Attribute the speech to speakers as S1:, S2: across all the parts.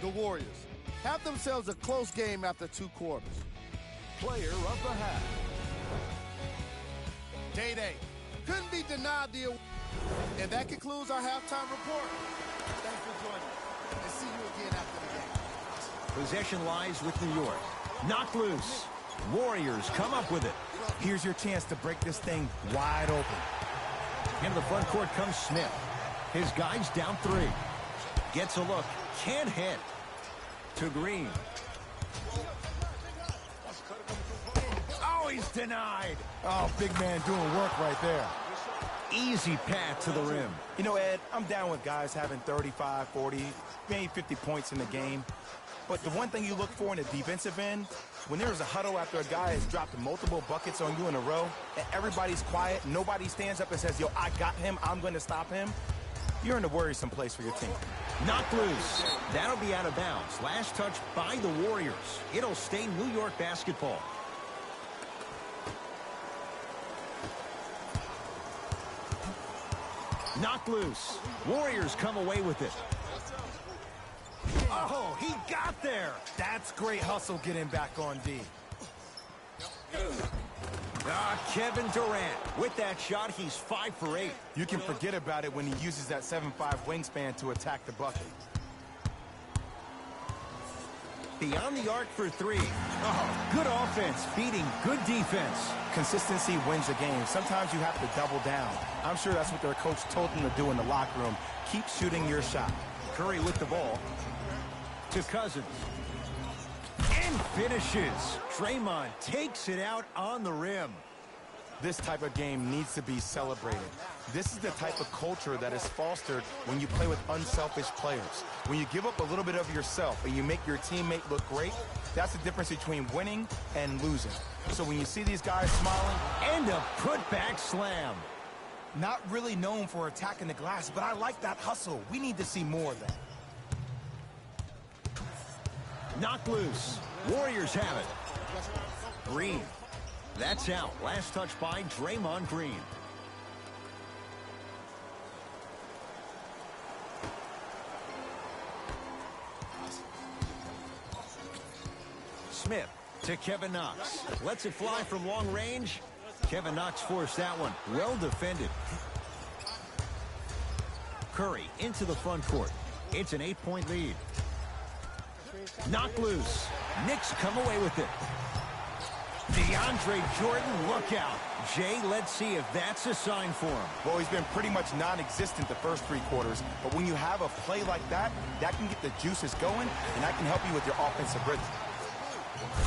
S1: the Warriors have themselves a close game after 2 quarters.
S2: Player of the half.
S1: Day-Day couldn't be denied the award. And that concludes our halftime report. Thanks for joining us, and see you again after the game.
S3: Possession lies with New York. Knocked loose. Warriors come up with it.
S4: Here's your chance to break this thing wide open.
S3: Into the front court comes Smith. His guy's down 3. Gets a look. Can't hit. To Green. Oh, he's denied.
S4: Oh, big man doing work right there.
S3: Easy path to the rim.
S4: You know, Ed, I'm down with guys having 35, 40, maybe 50 points in the game. But the one thing you look for in the defensive end, when there's a huddle after a guy has dropped multiple buckets on you in a row, and everybody's quiet, nobody stands up and says, yo, I got him, I'm going to stop him, you're in a worrisome place for your team.
S3: Knocked loose. That'll be out of bounds. Last touch by the Warriors. It'll stay New York basketball. Knocked loose. Warriors come away with it. Oh, he got there.
S4: That's great hustle getting back on D.
S3: Kevin Durant. With that shot, he's 5 for 8.
S4: You can forget about it when he uses that 7'5" wingspan to attack the bucket.
S3: Beyond the arc for 3. Oh, good offense beating good defense.
S4: Consistency wins the game. Sometimes you have to double down. I'm sure that's what their coach told them to do in the locker room. Keep shooting your shot.
S3: Curry with the ball. To Cousins. And finishes. Draymond takes it out on the rim.
S4: This type of game needs to be celebrated. This is the type of culture that is fostered when you play with unselfish players. When you give up a little bit of yourself and you make your teammate look great, that's the difference between winning and losing. So when you see these guys smiling...
S3: And a putback slam.
S4: Not really known for attacking the glass, but I like that hustle. We need to see more of that.
S3: Knocked loose. Warriors have it. Green. That's out. Last touch by Draymond Green. Smith to Kevin Knox. Lets it fly from long range. Kevin Knox forced that one. Well defended. Curry into the front court. It's an 8-point lead. Knocked loose. Knicks come away with it. DeAndre Jordan, look out. Jay, let's see if that's a sign for him.
S4: Well, he's been pretty much non-existent the first 3 quarters, but when you have a play like that, that can get the juices going, and that can help you with your offensive rhythm.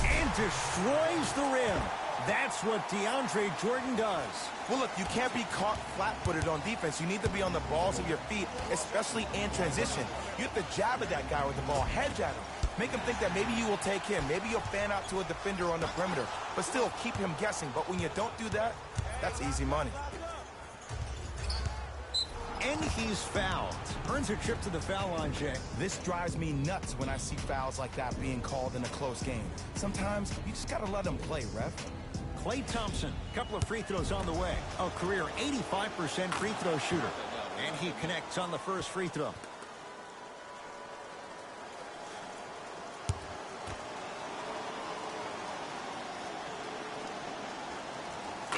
S3: And destroys the rim. That's what DeAndre Jordan does.
S4: Well, look, you can't be caught flat-footed on defense. You need to be on the balls of your feet, especially in transition. You have to jab at that guy with the ball, hedge at him. Make him think that maybe you will take him. Maybe you'll fan out to a defender on the perimeter. But still, keep him guessing. But when you don't do that, that's easy money.
S3: And he's fouled. Earns a trip to the foul line, Jay.
S4: This drives me nuts when I see fouls like that being called in a close game. Sometimes you just got to let them play, ref.
S3: Klay Thompson, couple of free throws on the way. A career 85% free throw shooter. And he connects on the first free throw.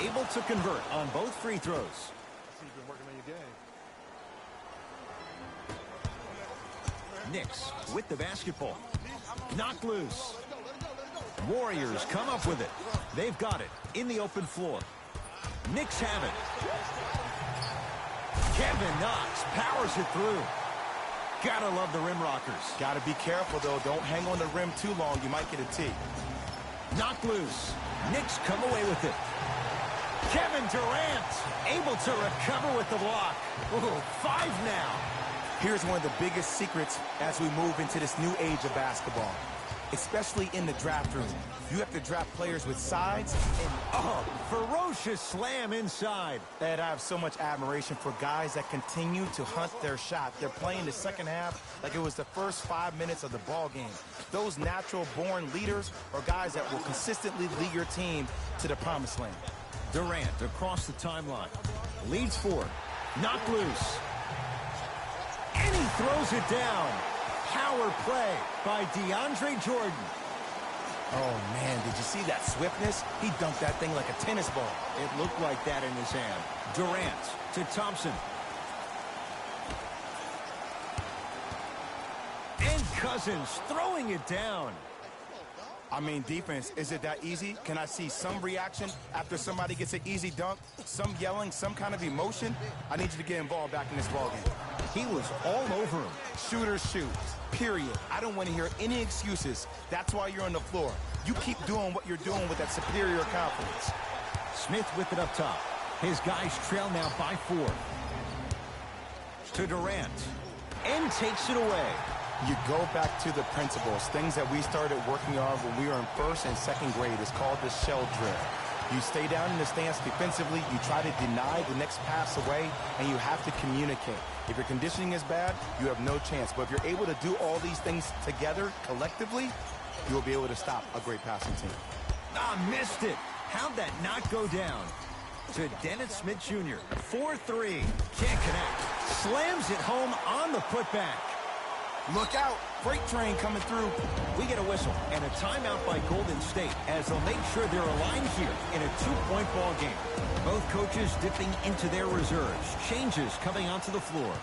S3: Able to convert on both free throws.
S2: You've been working on your game.
S3: Knicks with the basketball. Knocked loose. Warriors come up with it. They've got it in the open floor. Knicks have it. Kevin Knox powers it through. Gotta love the rim rockers.
S4: Gotta be careful, though. Don't hang on the rim too long. You might get a tee.
S3: Knocked loose. Knicks come away with it. Kevin Durant able to recover with the block. Ooh, 5 now.
S4: Here's one of the biggest secrets as we move into this new age of basketball, especially in the draft room. You have to draft players with sides and
S3: ferocious slam inside.
S4: Ed, I have so much admiration for guys that continue to hunt their shot. They're playing the second half like it was the first 5 minutes of the ball game. Those natural-born leaders are guys that will consistently lead your team to the promised land.
S3: Durant across the timeline. Leads 4. Knocked loose. And he throws it down. Power play by DeAndre Jordan.
S4: Oh, man, did you see that swiftness? He dunked that thing like a tennis ball.
S3: It looked like that in his hand. Durant to Thompson. And Cousins throwing it down.
S4: I mean, defense, is it that easy? Can I see some reaction after somebody gets an easy dunk? Some yelling, some kind of emotion? I need you to get involved back in this ballgame.
S3: He was all over him.
S4: Shooters shoot, period. I don't want to hear any excuses. That's why you're on the floor. You keep doing what you're doing with that superior confidence.
S3: Smith with it up top. His guys trail now by 4. To Durant. And takes it away.
S4: You go back to the principles, things that we started working on when we were in 1st and 2nd grade. It's called the shell drill. You stay down in the stance defensively, you try to deny the next pass away, and you have to communicate. If your conditioning is bad, you have no chance. But if you're able to do all these things together, collectively, you will be able to stop a great passing team.
S3: Ah, missed it. How'd that not go down? To Dennis Smith Jr. 4-3. Can't connect. Slams it home on the putback.
S4: Look out. Freight train coming through.
S3: We get a whistle and a timeout by Golden State as they'll make sure they're aligned here in a 2-point ball game. Both coaches dipping into their reserves. Changes coming onto the floor.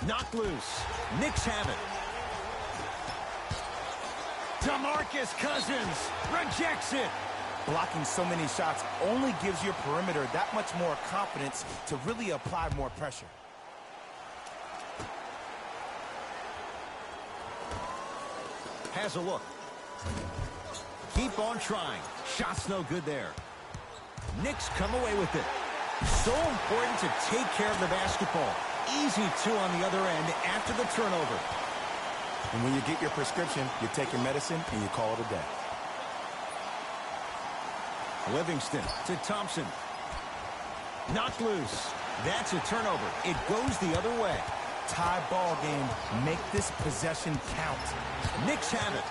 S3: Knocked loose. Knicks have it. DeMarcus Cousins rejects it.
S4: Blocking so many shots only gives your perimeter that much more confidence to really apply more pressure.
S3: Has a look. Keep on trying. Shot's no good there. Knicks come away with it. So important to take care of the basketball. Easy two on the other end after the turnover.
S4: And when you get your prescription, you take your medicine and you call it a day.
S3: Livingston to Thompson. Knocked loose. That's a turnover. It goes the other way.
S4: Tie ball game. Make this possession count.
S3: Knicks have it.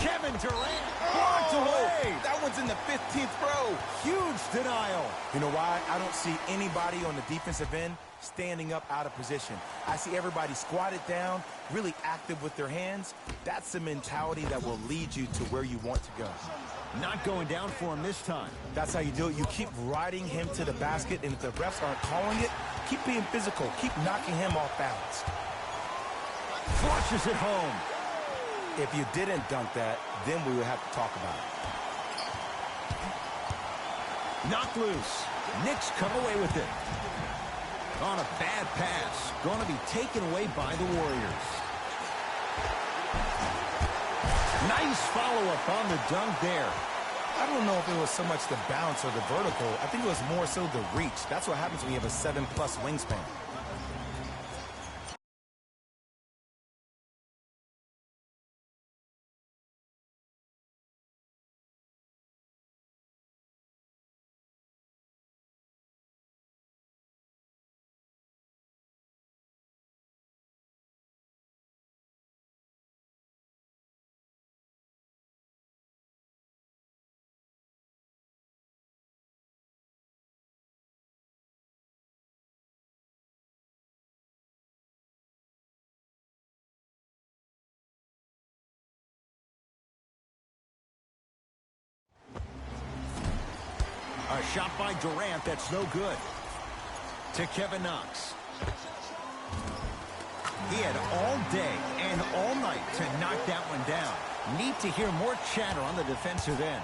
S3: Kevin Durant blocked away.
S4: That one's in the 15th row.
S3: Huge denial.
S4: You know why? I don't see anybody on the defensive end standing up out of position. I see everybody squatted down, really active with their hands. That's the mentality that will lead you to where you want to go.
S3: Not going down for him this time.
S4: That's how you do it. You keep riding him to the basket, and if the refs aren't calling it, keep being physical. Keep knocking him off balance.
S3: Flushes it home.
S4: If you didn't dunk that, then we would have to talk about it.
S3: Knocked loose. Knicks come away with it. On a bad pass. Going to be taken away by the Warriors. Nice follow-up on the dunk there.
S4: I don't know if it was so much the bounce or the vertical. I think it was more so the reach. That's what happens when you have a 7+ wingspan.
S3: A shot by Durant that's no good. To Kevin Knox. He had all day and all night to knock that one down. Need to hear more chatter on the defensive end.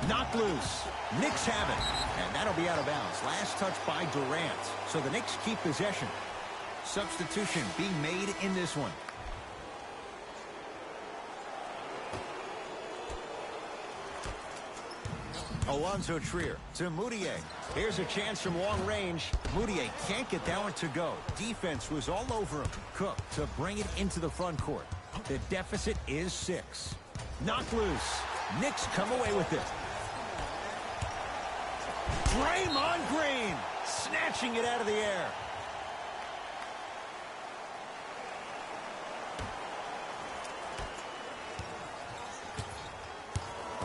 S3: Knocked loose. Knicks have it. And that'll be out of bounds. Last touch by Durant. So the Knicks keep possession. Substitution being made in this one. Alonzo Trier to Moutier. Here's a chance from long range. Moutier can't get that one to go. Defense was all over him. Cook to bring it into the front court. The deficit is 6. Knocked loose. Knicks come away with it. Draymond Green snatching it out of the air.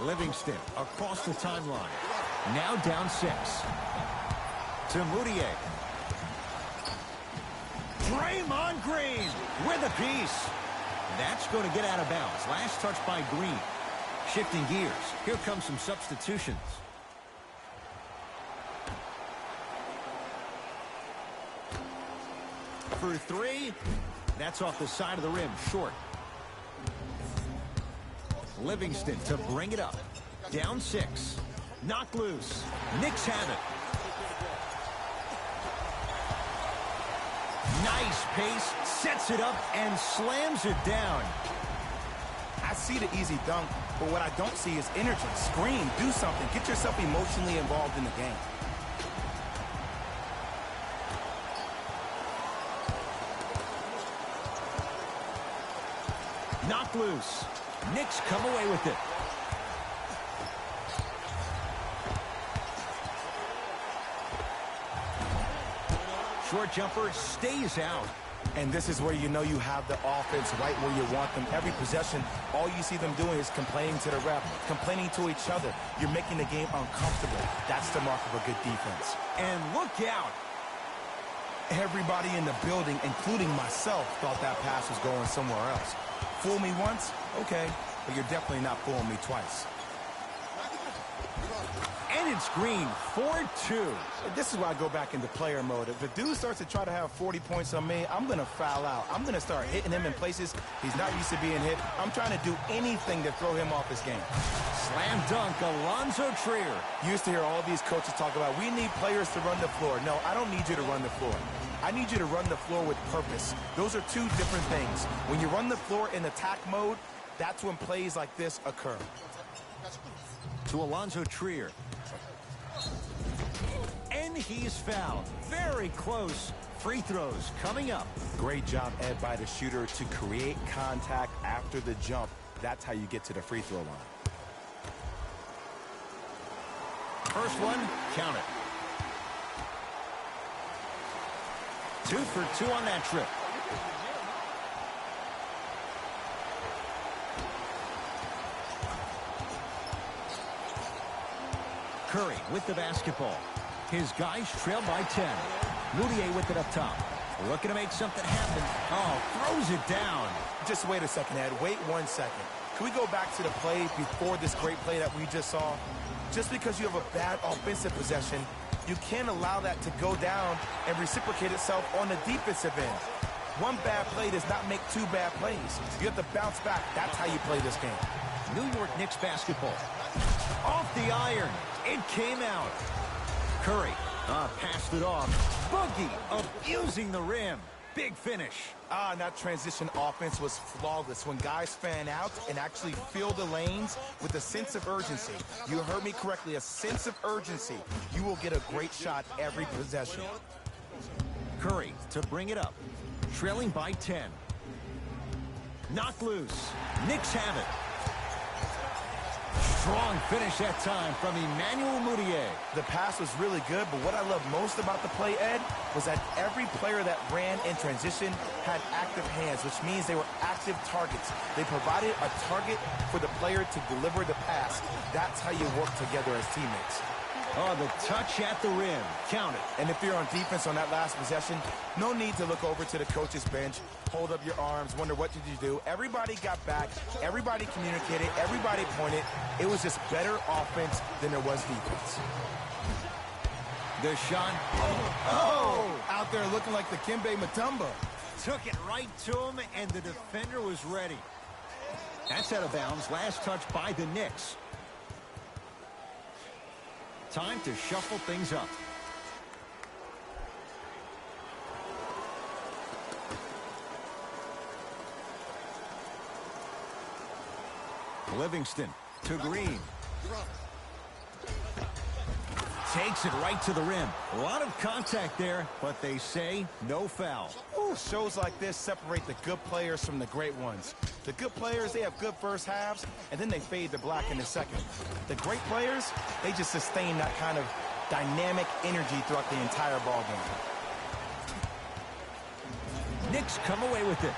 S3: Livingston across the timeline. Now down 6. To Moutier. Draymond Green with a piece. That's going to get out of bounds. Last touch by Green. Shifting gears. Here comes some substitutions. For three. That's off the side of the rim. Short. Livingston to bring it up. Down 6. Knocked loose. Knicks have it. Nice pace. Sets it up and slams it down.
S4: I see the easy dunk, but what I don't see is energy. Scream, do something. Get yourself emotionally involved in the game.
S3: Knocked loose. Knicks come away with it. Short jumper stays out.
S4: And this is where you know you have the offense right where you want them. Every possession, all you see them doing is complaining to the ref, complaining to each other. You're making the game uncomfortable. That's the mark of a good defense.
S3: And look out.
S4: Everybody in the building, including myself, thought that pass was going somewhere else. Fool me once? Okay. But you're definitely not fooling me twice.
S3: And it's Green, 4-2.
S4: This is why I go back into player mode. If the dude starts to try to have 40 points on me, I'm going to foul out. I'm going to start hitting him in places he's not used to being hit. I'm trying to do anything to throw him off his game.
S3: Slam dunk, Alonzo Trier.
S4: You used to hear all these coaches talk about, we need players to run the floor. No, I don't need you to run the floor. I need you to run the floor with purpose. Those are two different things. When you run the floor in attack mode, that's when plays like this occur.
S3: To Alonzo Trier. And he's fouled. Very close. Free throws coming up.
S4: Great job, Ed, by the shooter to create contact after the jump. That's how you get to the free throw line.
S3: First one, count it. 2 for 2 on that trip. Curry with the basketball. His guys trail by 10. Moutier with it up top. Looking to make something happen. Oh, throws it down.
S4: Just wait a second, Ed. Wait 1 second. Can we go back to the play before this great play that we just saw? Just because you have a bad offensive possession, you can't allow that to go down and reciprocate itself on the defensive end. One bad play does not make 2 bad plays. You have to bounce back. That's how you play this game.
S3: New York Knicks basketball. Off the iron. It came out. Curry passed it off. Boogie abusing the rim. Big finish.
S4: That transition offense was flawless. When guys fan out and actually fill the lanes with a sense of urgency. You heard me correctly, a sense of urgency. You will get a great shot every possession.
S3: Curry to bring it up. Trailing by 10. Knocked loose. Knicks have it. Strong finish that time from Emmanuel Moutier.
S4: The pass was really good, but what I love most about the play, Ed, was that every player that ran in transition had active hands, which means they were active targets. They provided a target for the player to deliver the pass. That's how you work together as teammates.
S3: Oh, the touch at the rim. Count it.
S4: And if you're on defense on that last possession, no need to look over to the coach's bench, hold up your arms, wonder what did you do. Everybody got back. Everybody communicated. Everybody pointed. It was just better offense than there was defense.
S3: The shot.
S4: Oh! Out there looking like the Kimbe Mutombo.
S3: Took it right to him, and the defender was ready. That's out of bounds. Last touch by the Knicks. Time to shuffle things up. Livingston to Green. Takes it right to the rim. A lot of contact there, but they say no foul.
S4: Ooh, shows like this separate the good players from the great ones. The good players, they have good first halves, and then they fade to black in the second. The great players, they just sustain that kind of dynamic energy throughout the entire ball game.
S3: Knicks come away with it.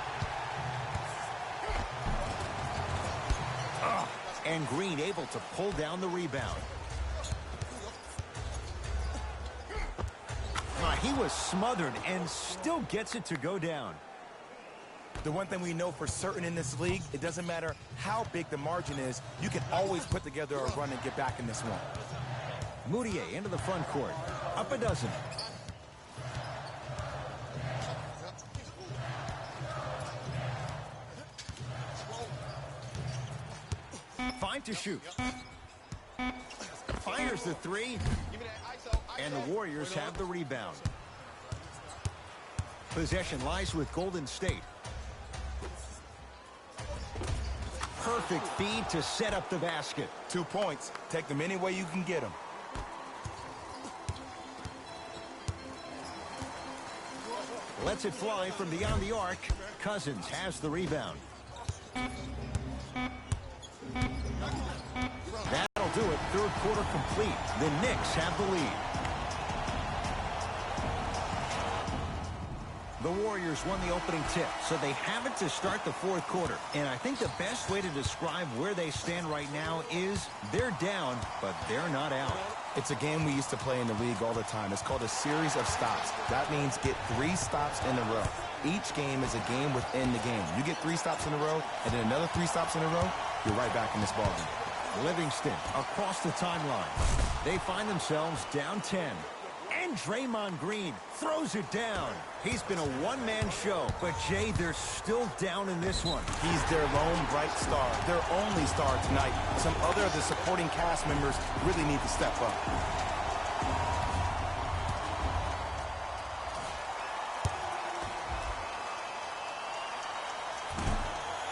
S3: And Green able to pull down the rebound. He was smothered and still gets it to go down.
S4: The one thing we know for certain in this league, it doesn't matter how big the margin is, you can always put together a run and get back in this one.
S3: Moutier into the front court. Up a dozen. Five to shoot. Fires the three. And the Warriors have the rebound. Possession lies with Golden State. Perfect feed to set up the basket.
S4: 2 points. Take them any way you can get them.
S3: Lets it fly from beyond the arc. Cousins has the rebound. That'll do it. Third quarter complete. The Knicks have the lead. The Warriors won the opening tip, so they have it to start the fourth quarter. And I think the best way to describe where they stand right now is they're down, but they're not out.
S4: It's a game we used to play in the league all the time. It's called a series of stops. That means get 3 stops in a row. Each game is a game within the game. You get 3 stops in a row, and then another 3 stops in a row, you're right back in this ballgame.
S3: Livingston across the timeline. They find themselves down 10. And Draymond Green throws it down. He's been a one-man show, but Jay, they're still down in this one.
S4: He's their lone bright star, their only star tonight. Some other of the supporting cast members really need to step up.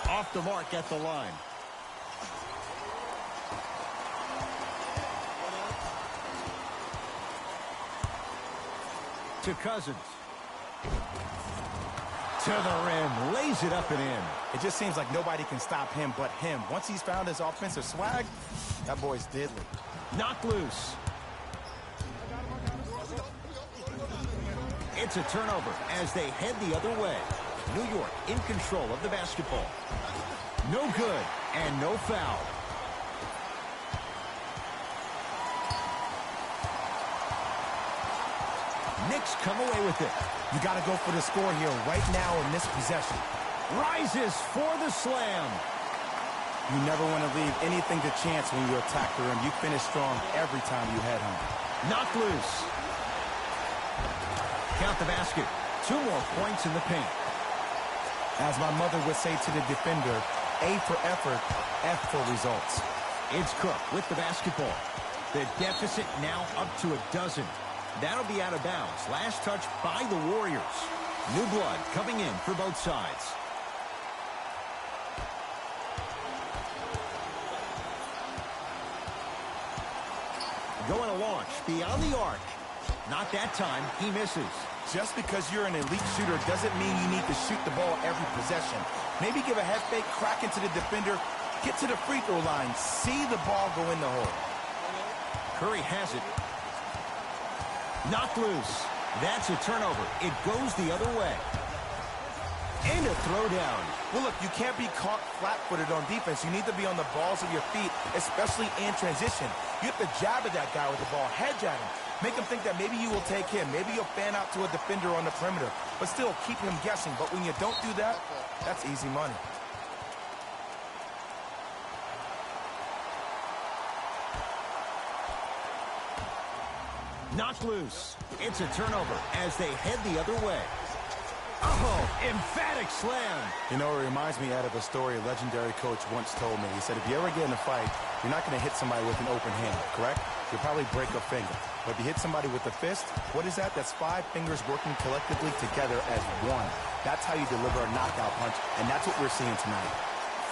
S3: Off the mark at the line. To Cousins. To the rim. Lays it up and in.
S4: It just seems like nobody can stop him but him. Once he's found his offensive swag, that boy's deadly.
S3: Knocked loose. It's a turnover as they head the other way. New York in control of the basketball. No good and no foul. Knicks come away with it.
S4: You got to go for the score here right now in this possession.
S3: Rises for the slam.
S4: You never want to leave anything to chance when you attack the rim. You finish strong every time you head home.
S3: Knocked loose. Count the basket. 2 more points in the paint.
S4: As my mother would say to the defender, A for effort, F for results.
S3: It's Cook with the basketball. The deficit now up to a dozen. That'll be out of bounds. Last touch by the Warriors. New blood coming in for both sides. Going to launch beyond the arc. Not that time. He misses.
S4: Just because you're an elite shooter doesn't mean you need to shoot the ball every possession. Maybe give a head fake, crack into the defender, get to the free throw line, see the ball go in the hole.
S3: Curry has it. Knocked loose. That's a turnover. It goes the other way. And a throwdown.
S4: Well, look, you can't be caught flat-footed on defense. You need to be on the balls of your feet, especially in transition. You have to jab at that guy with the ball, hedge at him. Make him think that maybe you will take him. Maybe you'll fan out to a defender on the perimeter, but still keep him guessing. But when you don't do that, that's easy money.
S3: Knocked loose. It's a turnover as they head the other way. Oh, emphatic slam.
S4: You know, it reminds me out of a story a legendary coach once told me. He said, if you ever get in a fight, you're not going to hit somebody with an open hand, correct? You'll probably break a finger. But if you hit somebody with a fist, what is that? That's 5 fingers working collectively together as one. That's how you deliver a knockout punch, and that's what we're seeing tonight.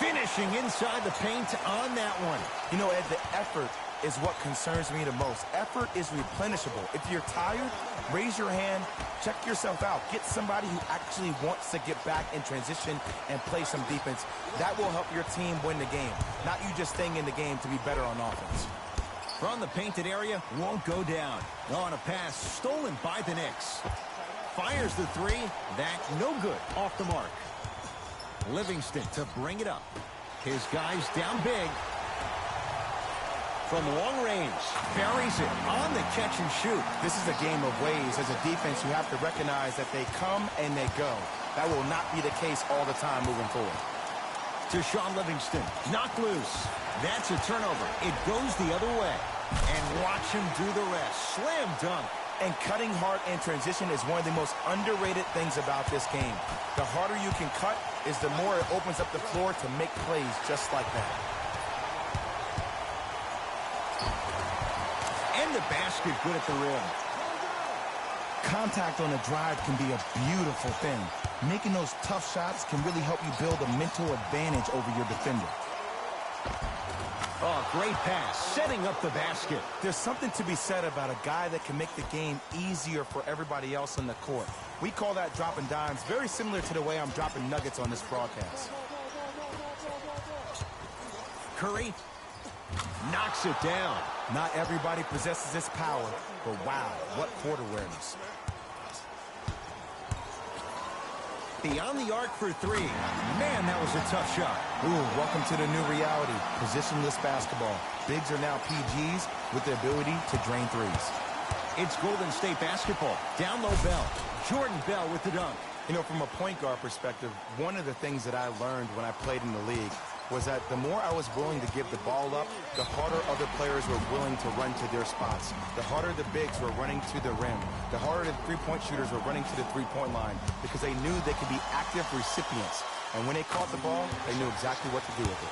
S3: Finishing inside the paint on that one.
S4: You know, Ed, the effort is what concerns me the most. Effort is replenishable. If you're tired, raise your hand, check yourself out. Get somebody who actually wants to get back in transition and play some defense. That will help your team win the game, not you just staying in the game to be better on offense.
S3: From the painted area, won't go down. On a pass stolen by the Knicks. Fires the three. That no good. Off the mark. Livingston to bring it up. His guys down big. from long range. Buries it on the catch and shoot.
S4: This is a game of ways. As a defense, you have to recognize that they come and they go. That will not be the case all the time moving forward.
S3: To Shaun Livingston. Knocked loose. That's a turnover. It goes the other way. And watch him do the rest. Slam dunk.
S4: And cutting hard in transition is one of the most underrated things about this game. The harder you can cut is the more it opens up the floor to make plays just like that.
S3: And the basket good at the rim.
S4: Contact on a drive can be a beautiful thing. Making those tough shots can really help you build a mental advantage over your defender.
S3: Oh, great pass, setting up the basket.
S4: There's something to be said about a guy that can make the game easier for everybody else on the court. We call that dropping dimes, very similar to the way I'm dropping nuggets on this broadcast.
S3: Curry knocks it down.
S4: Not everybody possesses this power, but wow, what court awareness.
S3: Beyond the arc for three. Man, that was a tough shot.
S4: Ooh, welcome to the new reality. Positionless basketball. Bigs are now PGs with the ability to drain threes.
S3: It's Golden State basketball. Down low Bell. Jordan Bell with the dunk.
S4: You know, from a point guard perspective, one of the things that I learned when I played in the league was that the more I was willing to give the ball up, the harder other players were willing to run to their spots. The harder the bigs were running to the rim. The harder the three-point shooters were running to the three-point line because they knew they could be active recipients. And when they caught the ball, they knew exactly what to do with it.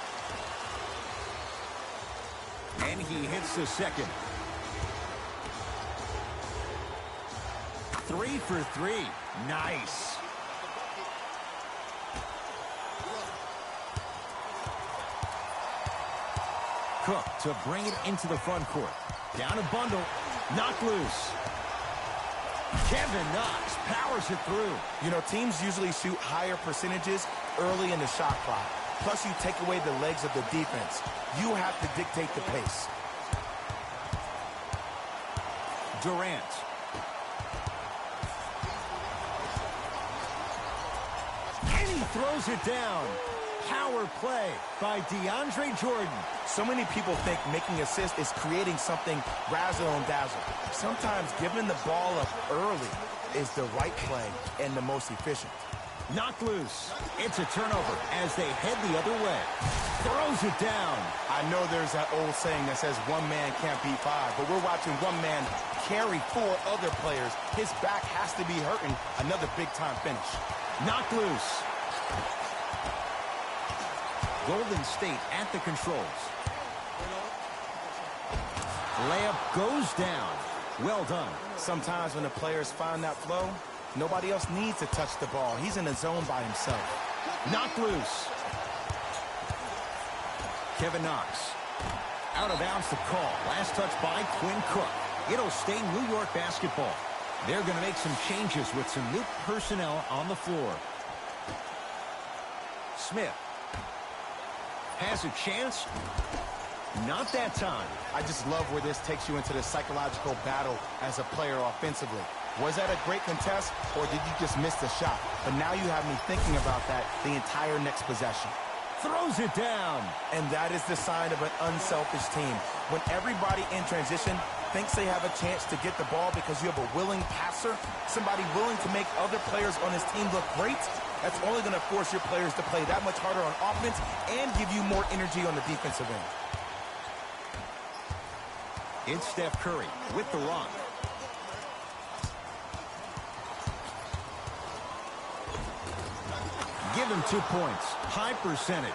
S3: And he hits the second. 3 for 3. Nice. Cook to bring it into the front court. Down a bundle. Knocked loose. Kevin Knox powers it through.
S4: You know, teams usually shoot higher percentages early in the shot clock. Plus, you take away the legs of the defense. You have to dictate the pace.
S3: Durant. And he throws it down. Power play by DeAndre Jordan.
S4: So many people think making assists is creating something razzle and dazzle. Sometimes giving the ball up early is the right play and the most efficient.
S3: Knocked loose. It's a turnover as they head the other way. Throws it down.
S4: I know there's that old saying that says one man can't beat five, but we're watching one man carry 4 other players. His back has to be hurting. Another big-time finish.
S3: Knocked loose. Golden State at the controls. Layup goes down. Well done.
S4: Sometimes when the players find that flow, nobody else needs to touch the ball. He's in the zone by himself.
S3: Knocked loose. Kevin Knox. Out of bounds to call. Last touch by Quinn Cook. It'll stay New York basketball. They're going to make some changes with some new personnel on the floor. Smith. Has a chance. Not that time.
S4: I just love where this takes you into the psychological battle as a player offensively. Was that a great contest, or did you just miss the shot? But now you have me thinking about that the entire next possession.
S3: Throws it down.
S4: And that is the sign of an unselfish team. When everybody in transition thinks they have a chance to get the ball because you have a willing passer, somebody willing to make other players on this team look great, that's only going to force your players to play that much harder on offense and give you more energy on the defensive end.
S3: It's Steph Curry with the rock. Give him 2 points. High percentage.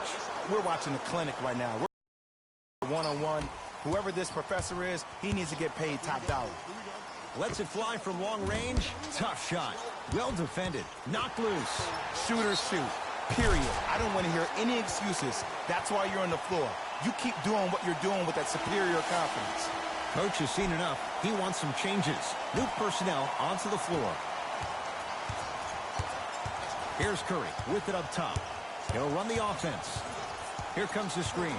S4: We're watching a clinic right now. We're one-on-one. Whoever this professor is, he needs to get paid top dollar.
S3: Lets it fly from long range. Tough shot. Well defended. Knocked loose.
S4: Shooters shoot. Period. I don't want to hear any excuses. That's why you're on the floor. You keep doing what you're doing with that superior confidence.
S3: Coach has seen enough. He wants some changes. New personnel onto the floor. Here's Curry with it up top. He'll run the offense. Here comes the screen.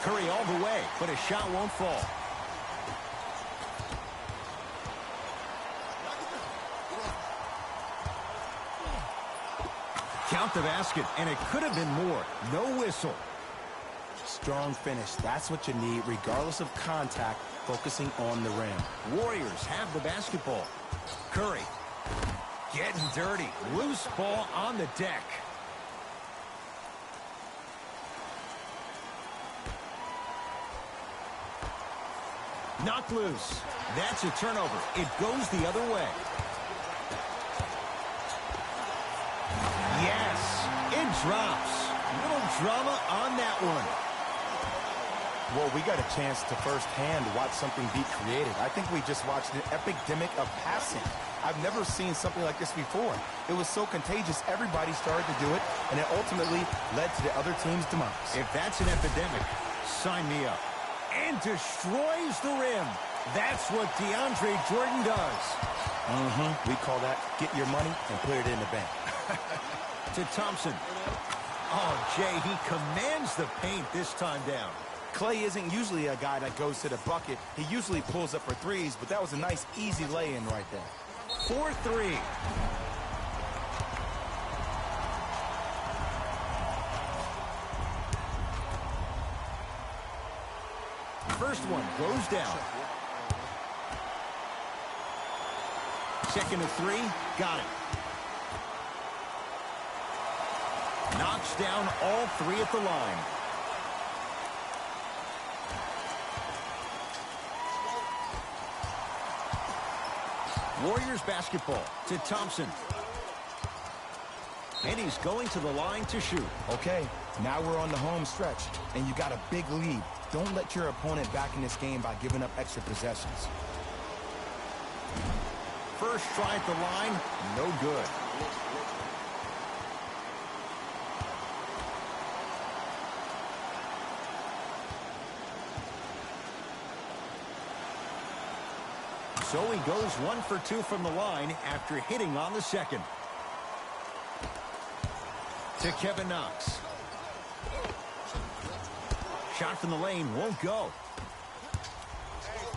S3: Curry all the way, but his shot won't fall. Count the basket, and it could have been more. No whistle.
S4: Strong finish. That's what you need, regardless of contact, focusing on the rim.
S3: Warriors have the basketball. Curry getting dirty. Loose ball on the deck. Knocked loose. That's a turnover. It goes the other way. Yes, it drops. Little drama on that one.
S4: Well, we got a chance to firsthand watch something be created. I think we just watched an epidemic of passing. I've never seen something like this before. It was so contagious, everybody started to do it, and it ultimately led to the other team's demise.
S3: If that's an epidemic, sign me up. And destroys the rim. That's what DeAndre Jordan does.
S4: We call that get your money and put it in the bank.
S3: To Thompson. Oh, Jay, he commands the paint this time down.
S4: Klay isn't usually a guy that goes to the bucket. He usually pulls up for threes, but that was a nice, easy lay-in right there.
S3: 4-3. First one goes down. Second of three, got it. Knocks down all three at the line. Warriors basketball to Thompson. And he's going to the line to shoot.
S4: Okay, now we're on the home stretch, and you got a big lead. Don't let your opponent back in this game by giving up extra possessions.
S3: First try at the line, no good. So he goes 1 for 2 from the line after hitting on the second. To Kevin Knox. Shot from the lane won't go.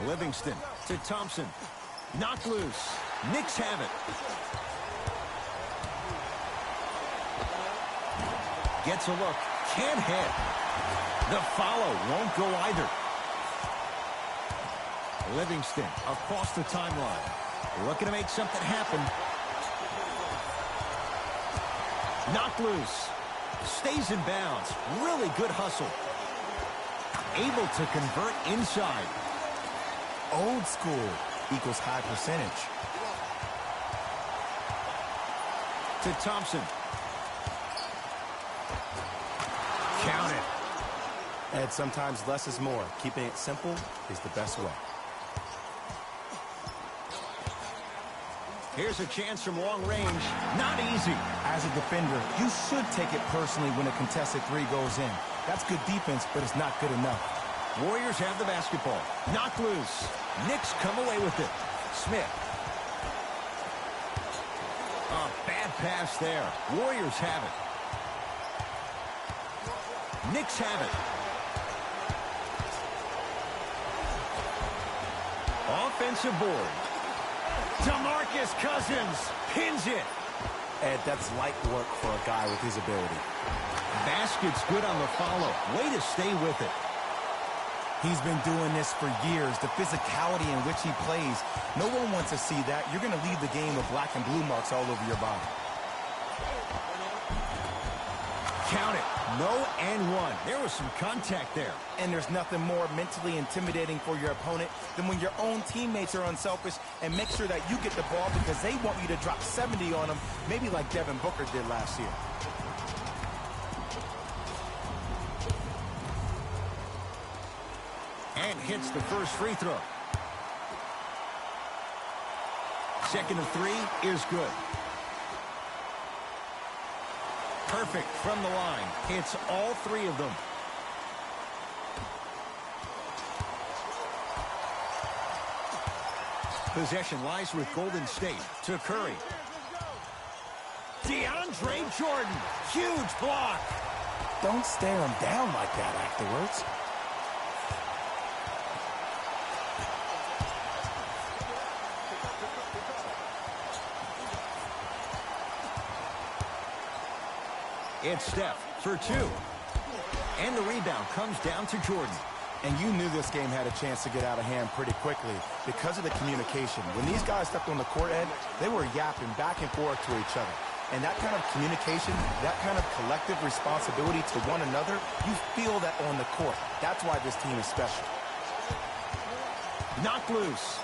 S3: Livingston to Thompson. Knocked loose. Knicks have it. Gets a look. Can't hit. The follow won't go either. Livingston across the timeline. Looking to make something happen. Knocked loose. Stays in bounds. Really good hustle. Able to convert inside.
S4: Old school equals high percentage.
S3: To Thompson. Count it.
S4: And sometimes less is more. Keeping it simple is the best way.
S3: Here's a chance from long range. Not easy.
S4: As a defender, you should take it personally when a contested three goes in. That's good defense, but it's not good enough.
S3: Warriors have the basketball. Knocked loose. Knicks come away with it. Smith. A bad pass there. Warriors have it. Knicks have it. Offensive board. DeMarcus Cousins pins it.
S4: Ed, that's light work for a guy with his ability.
S3: Basket's good on the follow. Way to stay with it.
S4: He's been doing this for years. The physicality in which he plays. No one wants to see that. You're going to leave the game with black and blue marks all over your body.
S3: Count it. No and one. There was some contact there.
S4: And there's nothing more mentally intimidating for your opponent than when your own teammates are unselfish and make sure that you get the ball because they want you to drop 70 on them, maybe like Devin Booker did last year.
S3: And hits the first free throw. Second of three is good. Perfect from the line. Hits all three of them. Possession lies with Golden State. To Curry. DeAndre Jordan. Huge block.
S4: Don't stare him down like that afterwards.
S3: It's Steph for two. And the rebound comes down to Jordan.
S4: And you knew this game had a chance to get out of hand pretty quickly because of the communication. When these guys stepped on the court, Ed, they were yapping back and forth to each other. And that kind of communication, that kind of collective responsibility to one another, you feel that on the court. That's why this team is special.
S3: Knocked loose.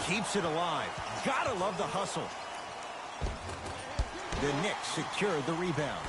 S3: Keeps it alive. Gotta love the hustle. The Knicks secure the rebound.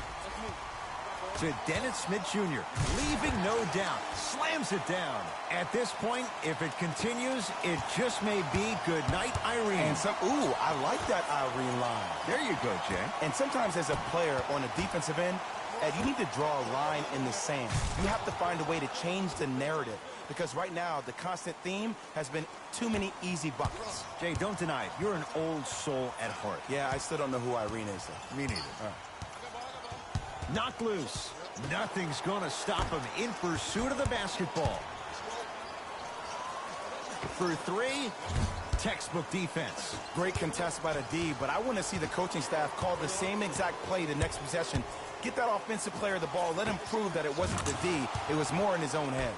S3: To Dennis Smith Jr., leaving no doubt, slams it down. At this point, if it continues, it just may be good night, Irene.
S4: And I like that Irene line.
S3: There you go, Jay.
S4: And sometimes as a player on the defensive end, Ed, you need to draw a line in the sand. You have to find a way to change the narrative because right now the constant theme has been too many easy buckets.
S3: Jay, don't deny it. You're an old soul at heart.
S4: Yeah, I still don't know who Irene is, though.
S3: Me neither. Knocked loose. Nothing's going to stop him in pursuit of the basketball. For three, textbook defense.
S4: Great contest by the D, but I want to see the coaching staff call the same exact play the next possession. Get that offensive player the ball. Let him prove that it wasn't the D. It was more in his own head.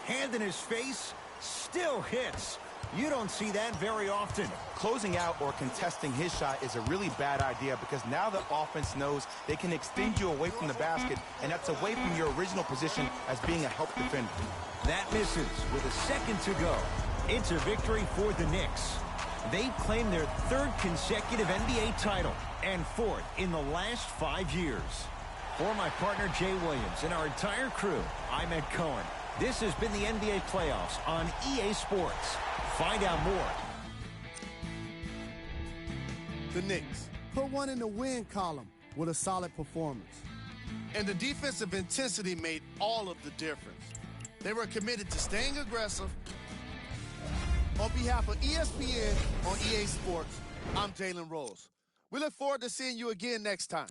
S3: Hand in his face, still hits. You don't see that very often.
S4: Closing out or contesting his shot is a really bad idea because now the offense knows they can extend you away from the basket, and that's away from your original position as being a help defender.
S3: That misses with a second to go. It's a victory for the Knicks. They've claimed their third consecutive NBA title and fourth in the last 5 years. For my partner Jay Williams and our entire crew, I'm Ed Cohen. This has been the NBA Playoffs on EA Sports. Find out more.
S1: The Knicks put one in the win column with a solid performance. And the defensive intensity made all of the difference. They were committed to staying aggressive. On behalf of ESPN on EA Sports, I'm Jalen Rose. We look forward to seeing you again next time.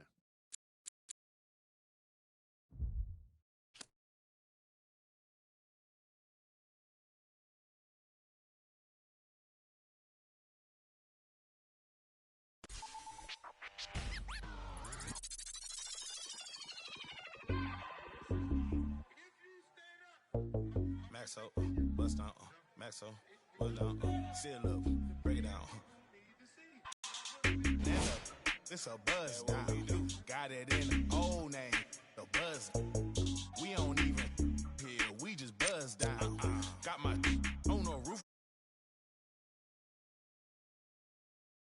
S5: Maxo, bust down, Maxo, bust down, seal up, break it down. This a buzz down. Got it in the old name, the buzz. We don't even hear, we just buzz down.